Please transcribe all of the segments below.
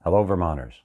Hello, Vermonters.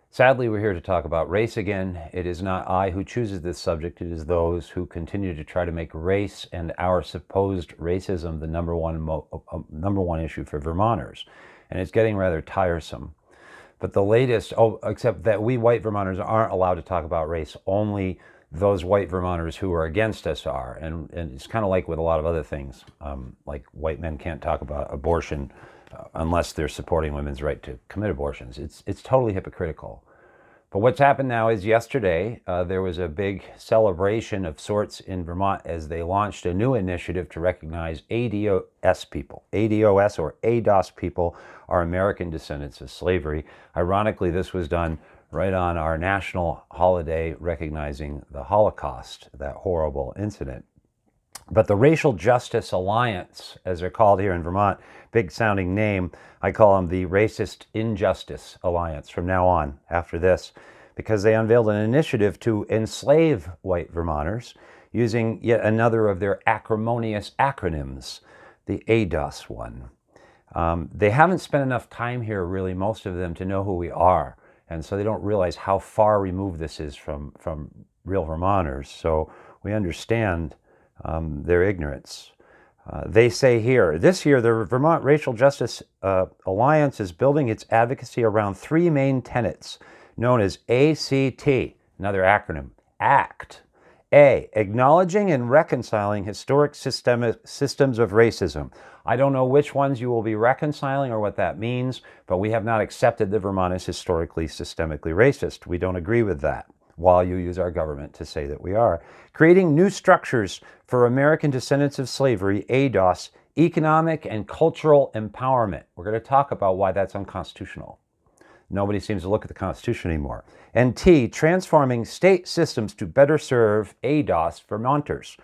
Sadly, we're here to talk about race again. It is not I who chooses this subject. It is those who continue to try to make race and our supposed racism the number one issue for Vermonters. And it's getting rather tiresome. But the latest, except that we white Vermonters aren't allowed to talk about race. Only those white Vermonters who are against us are. And it's kind of like with a lot of other things. Like white men can't talk about abortion unless they're supporting women's right to commit abortions. It's totally hypocritical. But what's happened now is yesterday there was a big celebration of sorts in Vermont as they launched a new initiative to recognize ADOS people. ADOS or ADOS people are American descendants of slavery. Ironically, this was done right on our national holiday recognizing the Holocaust, that horrible incident. But the Racial Justice Alliance, as they're called here in Vermont, big sounding name, I call them the Racist Injustice Alliance from now on, after this, because they unveiled an initiative to enslave white Vermonters using yet another of their acrimonious acronyms, the ADOS one. They haven't spent enough time here, really, most of them, to know who we are. And so they don't realize how far removed this is from real Vermonters. So we understand their ignorance. They say here, this year, the Vermont Racial Justice Alliance is building its advocacy around three main tenets known as ACT, another acronym, ACT. A, acknowledging and reconciling historic systems of racism. I don't know which ones you will be reconciling or what that means, but we have not accepted that Vermont is historically, systemically racist. We don't agree with that, while you use our government to say that we are. Creating new structures for American descendants of slavery, ADOS, economic and cultural empowerment. We're going to talk about why that's unconstitutional. Nobody seems to look at the Constitution anymore. And T, transforming state systems to better serve ADOS Vermonters.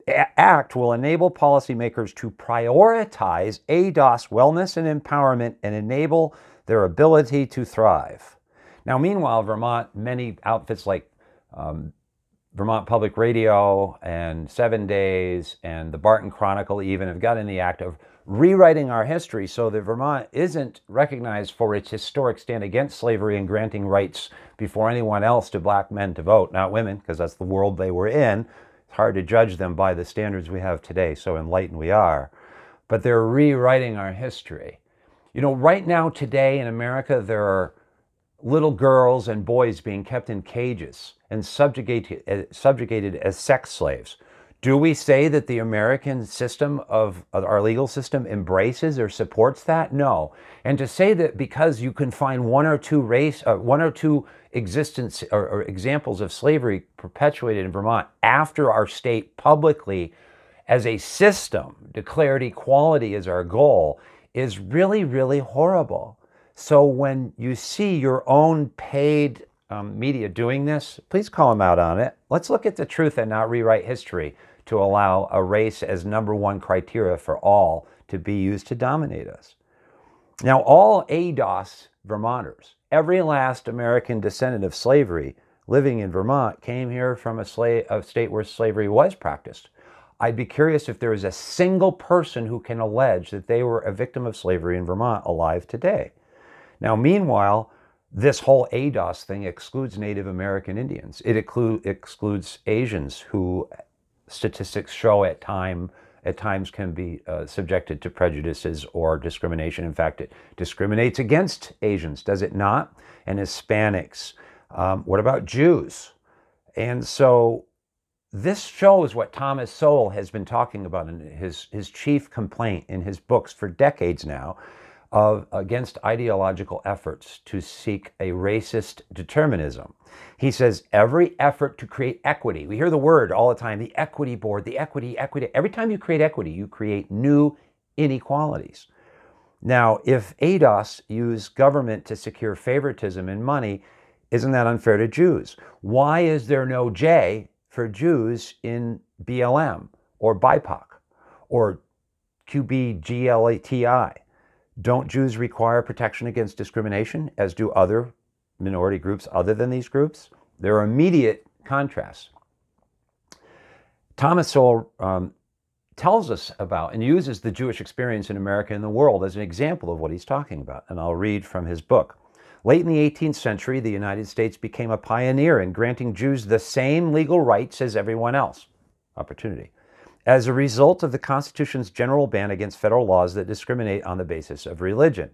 ACT will enable policymakers to prioritize ADOS wellness and empowerment and enable their ability to thrive. Now, meanwhile, Vermont, many outfits like Vermont Public Radio and 7 Days and the Barton Chronicle even have got in the act of rewriting our history so that Vermont isn't recognized for its historic stand against slavery and granting rights before anyone else to black men to vote, not women, because that's the world they were in. It's hard to judge them by the standards we have today, so enlightened we are. But they're rewriting our history. You know, right now today in America, there are little girls and boys being kept in cages and subjugated as sex slaves. Do we say that the American system of our legal system embraces or supports that? No. And to say that because you can find one or two existence or examples of slavery perpetuated in Vermont after our state publicly as a system declared equality as our goal is really, really horrible. So when you see your own paid media doing this, please call them out on it. Let's look at the truth and not rewrite history to allow a race as number one criteria for all to be used to dominate us. Now, all ADOS Vermonters, every last American descendant of slavery living in Vermont came here from a state where slavery was practiced. I'd be curious if there is a single person who can allege that they were a victim of slavery in Vermont alive today. Now, meanwhile, this whole ADOS thing excludes Native American Indians. It excludes Asians who statistics show at times can be subjected to prejudices or discrimination. In fact, it discriminates against Asians, does it not? And Hispanics. What about Jews? And so this shows what Thomas Sowell has been talking about in his chief complaint in his books for decades now, against ideological efforts to seek a racist determinism. He says every effort to create equity, we hear the word all the time, the equity board, the equity. Every time you create equity, you create new inequalities. Now, if ADOS use government to secure favoritism and money, isn't that unfair to Jews? Why is there no J for Jews in BLM or BIPOC or QBGLATI? Don't Jews require protection against discrimination, as do other minority groups other than these groups? There are immediate contrasts. Thomas Sowell tells us about and uses the Jewish experience in America and the world as an example of what he's talking about. And I'll read from his book. Late in the 18th century, the United States became a pioneer in granting Jews the same legal rights as everyone else. Opportunity. As a result of the Constitution's general ban against federal laws that discriminate on the basis of religion.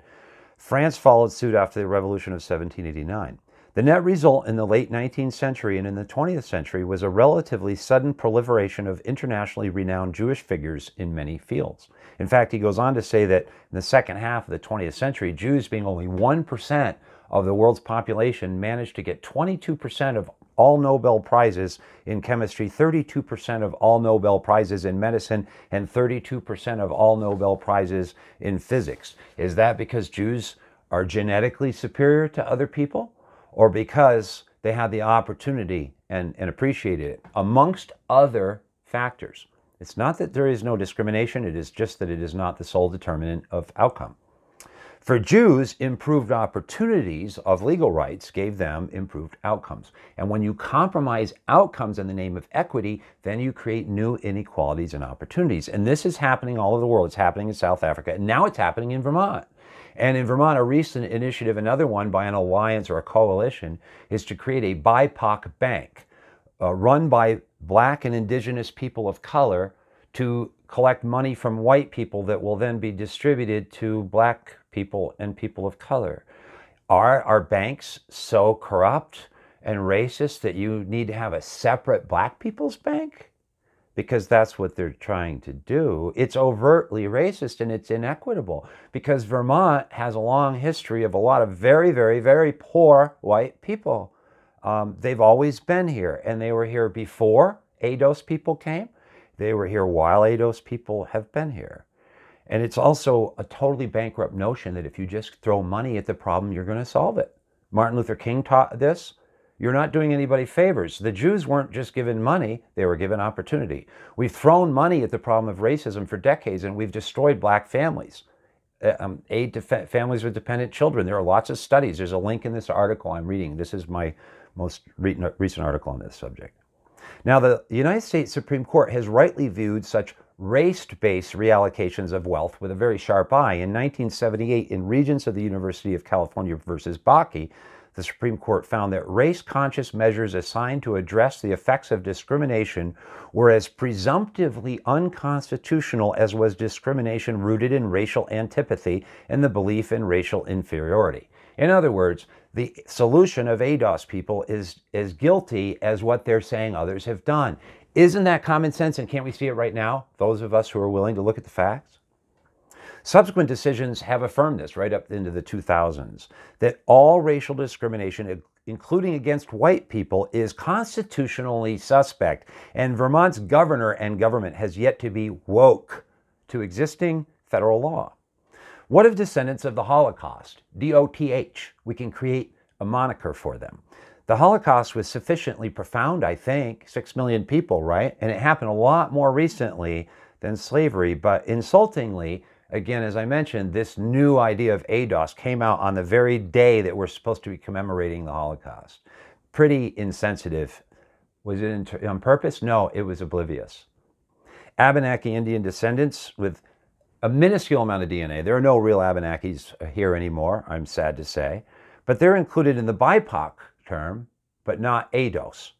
France followed suit after the Revolution of 1789. The net result in the late 19th century and in the 20th century was a relatively sudden proliferation of internationally renowned Jewish figures in many fields. In fact, he goes on to say that in the second half of the 20th century, Jews, being only 1% of the world's population, managed to get 22% of all Nobel Prizes in chemistry, 32% of all Nobel Prizes in medicine, and 32% of all Nobel Prizes in physics. Is that because Jews are genetically superior to other people, or because they had the opportunity and appreciated it, amongst other factors? It's not that there is no discrimination, it is just that it is not the sole determinant of outcome. For Jews, improved opportunities of legal rights gave them improved outcomes. And when you compromise outcomes in the name of equity, then you create new inequalities and opportunities. And this is happening all over the world. It's happening in South Africa, and now it's happening in Vermont. And in Vermont, a recent initiative, another one by an alliance or a coalition, is to create a BIPOC bank run by Black and Indigenous people of color to collect money from white people that will then be distributed to Black people and people of color. Are our banks so corrupt and racist that you need to have a separate Black people's bank? Because that's what they're trying to do. It's overtly racist and it's inequitable, because Vermont has a long history of a lot of very, very, very poor white people. They've always been here, and they were here before ADOS people came. They were here while ADOS people have been here. And it's also a totally bankrupt notion that if you just throw money at the problem, you're going to solve it. Martin Luther King taught this. You're not doing anybody favors. The Jews weren't just given money, they were given opportunity. We've thrown money at the problem of racism for decades, and we've destroyed Black families. Aid to families with dependent children. There are lots of studies. There's a link in this article I'm reading. This is my most recent article on this subject. Now, the United States Supreme Court has rightly viewed such race-based reallocations of wealth with a very sharp eye. In 1978, in Regents of the University of California versus Bakke, the Supreme Court found that race-conscious measures assigned to address the effects of discrimination were as presumptively unconstitutional as was discrimination rooted in racial antipathy and the belief in racial inferiority. In other words, the solution of ADOS people is as guilty as what they're saying others have done. Isn't that common sense, and can't we see it right now, those of us who are willing to look at the facts? Subsequent decisions have affirmed this right up into the 2000s, that all racial discrimination, including against white people, is constitutionally suspect, and Vermont's governor and government has yet to be woke to existing federal law. What of descendants of the Holocaust? DOTH. We can create a moniker for them. The Holocaust was sufficiently profound, I think, 6 million people, right? And it happened a lot more recently than slavery, but insultingly, again, as I mentioned, this new idea of ADOS came out on the very day that we're supposed to be commemorating the Holocaust. Pretty insensitive. Was it on purpose? No, it was oblivious. Abenaki Indian descendants with a minuscule amount of DNA. There are no real Abenakis here anymore, I'm sad to say, but they're included in the BIPOC term, but not ADOS.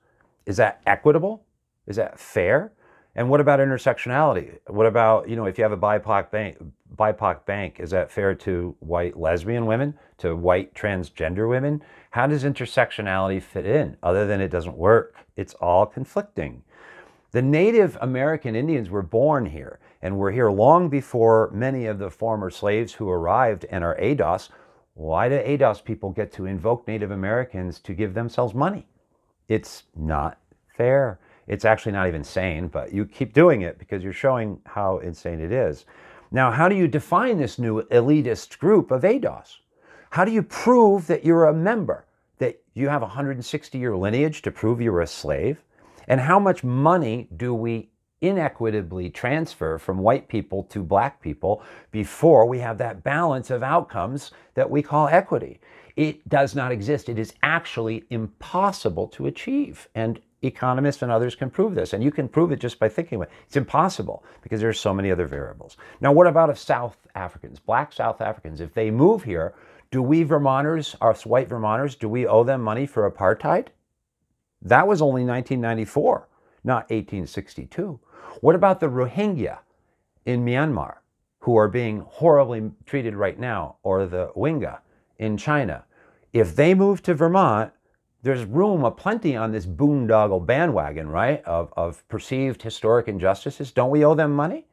Is that equitable? Is that fair? And what about intersectionality? What about, if you have a BIPOC bank, is that fair to white lesbian women, to white transgender women? How does intersectionality fit in, other than it doesn't work? It's all conflicting. The Native American Indians were born here, and were here long before many of the former slaves who arrived and are ADOS. Why do ADOS people get to invoke Native Americans to give themselves money? It's not fair. It's actually not even sane, but you keep doing it because you're showing how insane it is. Now, how do you define this new elitist group of ADOS? How do you prove that you're a member, that you have a 160-year lineage to prove you're a slave? And how much money do we inequitably transfer from white people to Black people before we have that balance of outcomes that we call equity? It does not exist. It is actually impossible to achieve. And economists and others can prove this. And you can prove it just by thinking about it. It's impossible because there's so many other variables. Now, what about if South Africans, Black South Africans, if they move here Do we Vermonters, us white Vermonters, do we owe them money for apartheid? That was only 1994, not 1862. What about the Rohingya in Myanmar, who are being horribly treated right now, or the Uyghur in China? If they move to Vermont, there's room aplenty on this boondoggle bandwagon, right, of perceived historic injustices. Don't we owe them money?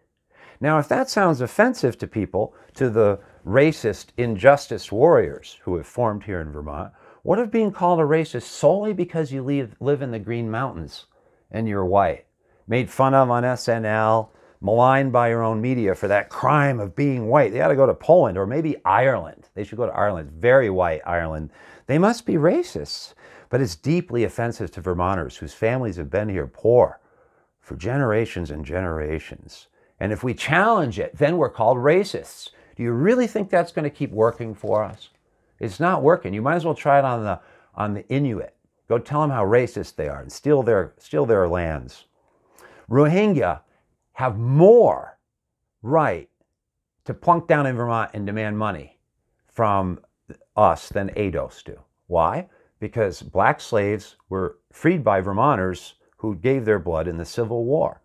Now, if that sounds offensive to people, to the racist injustice warriors who have formed here in Vermont, what of being called a racist solely because you live in the Green Mountains and you're white? Made fun of on SNL, maligned by your own media for that crime of being white. They ought to go to Poland or maybe Ireland. They should go to Ireland, very white Ireland. They must be racists. But it's deeply offensive to Vermonters whose families have been here poor for generations and generations. And if we challenge it, then we're called racists. Do you really think that's going to keep working for us? It's not working. You might as well try it on the Inuit. Go tell them how racist they are and steal their lands. Rohingya have more right to plunk down in Vermont and demand money from us than ADOS do. Why? Because black slaves were freed by Vermonters who gave their blood in the Civil War.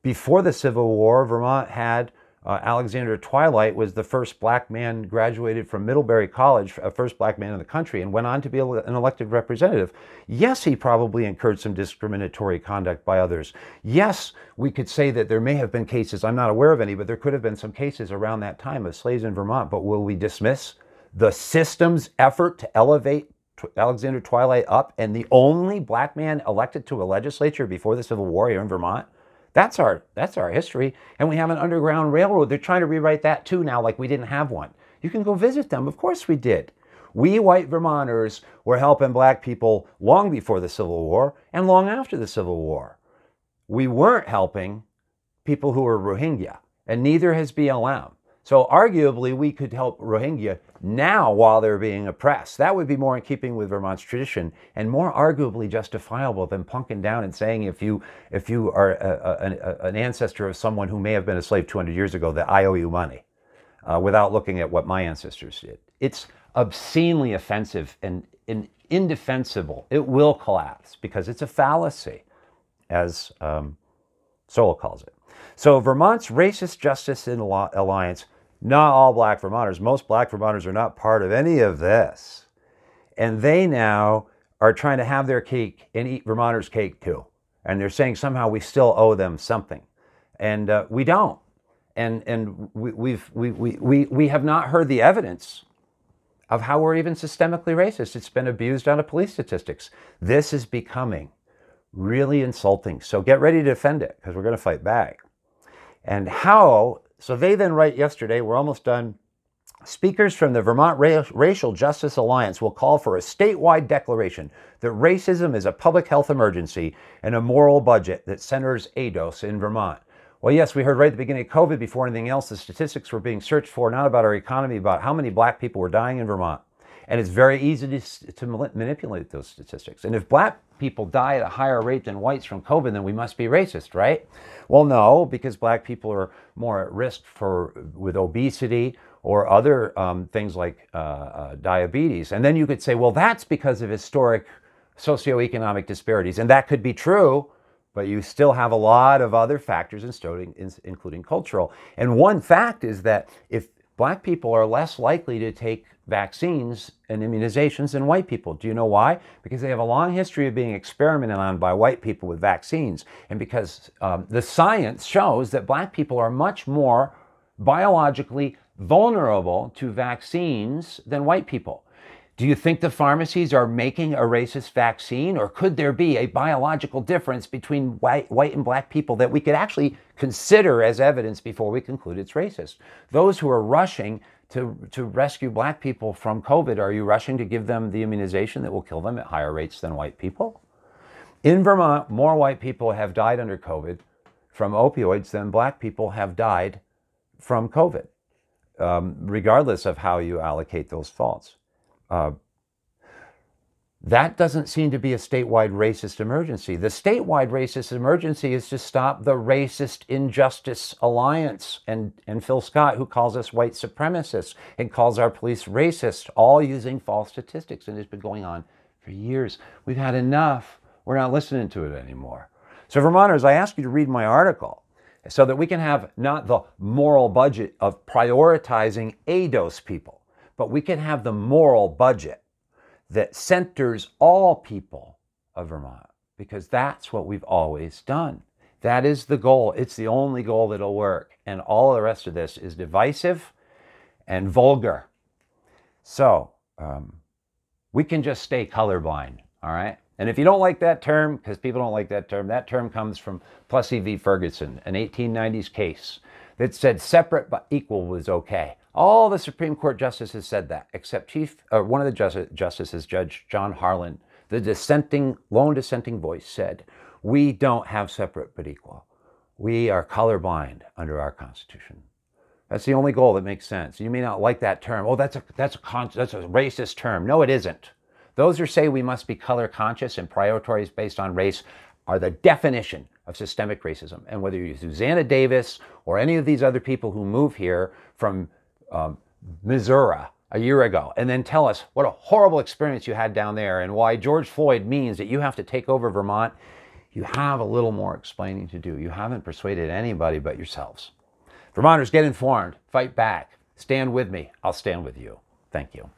Before the Civil War, Vermont had Alexander Twilight was the first black man, graduated from Middlebury College, first black man in the country, and went on to be an elected representative. Yes, he probably incurred some discriminatory conduct by others. Yes, we could say that there may have been cases, I'm not aware of any, but there could have been some cases around that time of slaves in Vermont. But will we dismiss the system's effort to elevate Alexander Twilight up and the only black man elected to a legislature before the Civil War here in Vermont? That's our history. And we have an underground railroad. They're trying to rewrite that too now, like we didn't have one. You can go visit them. Of course we did. We white Vermonters were helping black people long before the Civil War and long after the Civil War. We weren't helping people who were Rohingya, and neither has BLM. So arguably, we could help Rohingya now while they're being oppressed. That would be more in keeping with Vermont's tradition and more arguably justifiable than plunking down and saying if you are an ancestor of someone who may have been a slave 200 years ago, that I owe you money, without looking at what my ancestors did. It's obscenely offensive and indefensible. It will collapse because it's a fallacy, as Sowell calls it. So Vermont's Racist Justice Alliance, not all black Vermonters, most black Vermonters are not part of any of this. And they now are trying to have their cake and eat Vermonters' cake too. And they're saying somehow we still owe them something. And we don't. And we have not heard the evidence of how we're even systemically racist. It's been abused out of police statistics. This is becoming really insulting. So get ready to defend it, because we're going to fight back. And how, so they then write yesterday, we're almost done. Speakers from the Vermont Racial Justice Alliance will call for a statewide declaration that racism is a public health emergency and a moral budget that centers ADOS in Vermont. Well, yes, we heard right at the beginning of COVID, before anything else, the statistics were being searched for, not about our economy, about how many black people were dying in Vermont. And it's very easy to manipulate those statistics. And if black people die at a higher rate than whites from COVID, then we must be racist, right? Well, no, because black people are more at risk with obesity or other things like diabetes. And then you could say, well, that's because of historic socioeconomic disparities. And that could be true, but you still have a lot of other factors, including cultural. And one fact is that if black people are less likely to take vaccines and immunizations than white people. Do you know why? Because they have a long history of being experimented on by white people with vaccines. And because the science shows that black people are much more biologically vulnerable to vaccines than white people. Do you think the pharmacies are making a racist vaccine, or could there be a biological difference between white and black people that we could actually consider as evidence before we conclude it's racist? Those who are rushing to rescue black people from COVID, are you rushing to give them the immunization that will kill them at higher rates than white people? In Vermont, more white people have died under COVID from opioids than black people have died from COVID, regardless of how you allocate those faults. That doesn't seem to be a statewide racist emergency. The statewide racist emergency is to stop the Racist Injustice Alliance and Phil Scott, who calls us white supremacists and calls our police racist, all using false statistics. And it's been going on for years. We've had enough. We're not listening to it anymore. So Vermonters, I ask you to read my article so that we can have not the moral budget of prioritizing ADOS people, but we can have the moral budget that centers all people of Vermont, because that's what we've always done. That is the goal. It's the only goal that'll work. And all the rest of this is divisive and vulgar. So we can just stay colorblind, all right? And if you don't like that term, because people don't like that term comes from Plessy v. Ferguson, an 1890s case that said separate but equal was okay. All the Supreme Court justices said that, except one of the justices, Judge John Harlan, the lone dissenting voice, said, we don't have separate but equal. We are colorblind under our Constitution. That's the only goal that makes sense. You may not like that term. Oh, that's a racist term. No, it isn't. Those who say we must be color conscious and prioritize based on race are the definition of systemic racism. And whether you're Susanna Davis or any of these other people who move here from Missouri a year ago and then tell us what a horrible experience you had down there and why George Floyd means that you have to take over Vermont, you have a little more explaining to do. You haven't persuaded anybody but yourselves. Vermonters, get informed, fight back, stand with me. I'll stand with you. Thank you.